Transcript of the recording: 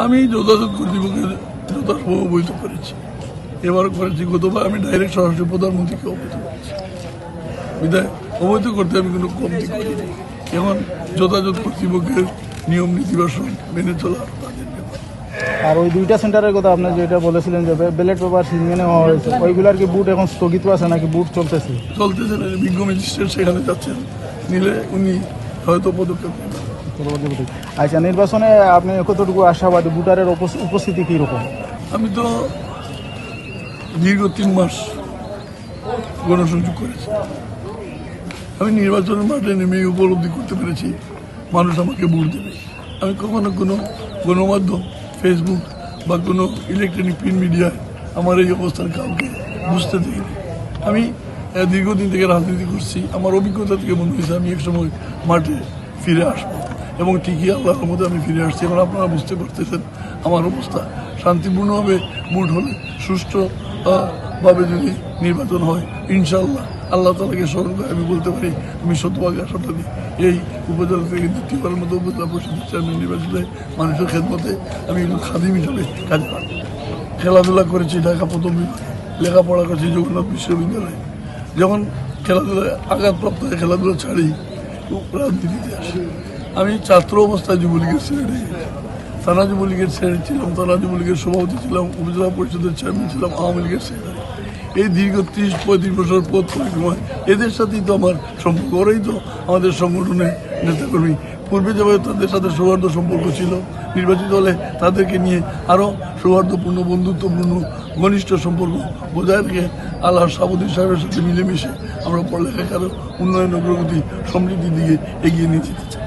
আমি যথাযথ কর্তৃপক্ষের যথাযথ অবহিত করেছি, এবারও করেছি। গতবার আমি ডাইরেক্ট সরাসরি প্রধানমন্ত্রীকে অবহিত করেছি, বিদায় অবহিত করতে আমি কোনো কমতি করিনি। এখন যথাযথ কর্তৃপক্ষের নিয়ম নীতিবাসন মেনে চলা তাদের ব্যাপার। আর ওই দুইটা সেন্টারের কথা আপনি যেটা বলেছিলেন যে ব্যালট পেপার ছিনিয়ে নেওয়া হয়েছে, ওইগুলার কি বুট এখন স্থগিত আছে নাকি বুট চলতেছে? চলতেছে না, বিজ্ঞ ম্যাজিস্ট্রেট সেখানে যাচ্ছেন, নিলে উনি হয়তো পদক্ষেপ নেবেন। আচ্ছা, নির্বাচনে আপনি কতটুকু আশাবাদী? ভোটারের উপস্থিতি কীরকম? আমি তো দীর্ঘ 3 মাস গণসংযোগ করেছি। আমি নির্বাচনের মাঠে নেমে উপলব্ধি করতে পেরেছি মানুষ আমাকে ভোট দেবে। আমি কখনো কোনো গণমাধ্যম, ফেসবুক বা কোনো ইলেকট্রনিক প্রিন্ট মিডিয়ায় আমার এই অবস্থান কাউকে বুঝতে দিইনি। আমি দীর্ঘদিন থেকে রাজনীতি করছি, আমার অভিজ্ঞতা থেকে মনে হয়েছে আমি একসময় মাঠে ফিরে আসবো, এবং ঠিকই আল্লাহর মধ্যে আমি ফিরে আসছি। এখন আপনারা বুঝতে পারতেছেন আমার অবস্থা। শান্তিপূর্ণভাবে ভোট হলে, সুষ্ঠুভাবে যদি নির্বাচন হয়, ইনশাআল্লাহ আল্লাহ তাআলাকে স্মরণ করে আমি বলতে পারি আমি শতভাগ আশাবাদী এই উপজেলা থেকে দ্বিতীয়বারের মতো উপজেলা পরিষদের চেয়ারম্যান নির্বাচিত মানুষের খেদমতে আমি খাদিম হিসাবে কাজ পাই। খেলাধুলা করেছি ঢাকা প্রথম বিভাগে, লেখাপড়া করেছি জগন্নাথ বিশ্ববিদ্যালয়ে। যখন খেলাধুলায় আঘাতপ্রাপ্ত হয়ে খেলাধুলা ছাড়ি, রাজনীতিতে আসি। আমি ছাত্র অবস্থায় যুবলীগের সেক্রেটারি, থানা যুবলীগের সেক্রেটারি ছিলাম, থানা যুবলীগের সভাপতি ছিলাম, উপজেলা পরিষদের চেয়ারম্যান ছিলাম, আওয়ামী লীগের সেক্রেটারি। এই দীর্ঘ 30-35 বছর পথ পরিক্রমায় এদের সাথেই তো আমার সম্পর্ক, ওরাই তো আমাদের সংগঠনের নেতাকর্মী। পূর্বে যেভাবে তাদের সাথে সৌহার্দ্য সম্পর্ক ছিল, নির্বাচিত হলে তাদেরকে নিয়ে আরও সৌহার্দ্যপূর্ণ, বন্ধুত্বপূর্ণ, ঘনিষ্ঠ সম্পর্ক বজায় রেখে আল্লাহ সাবুদ্দিন সাহেবের সাথে মিলেমিশে আমরা পড়ালেখাকে আরও উন্নয়ন, অগ্রগতি, সমৃদ্ধির দিকে এগিয়ে নিয়ে যেতে চাই।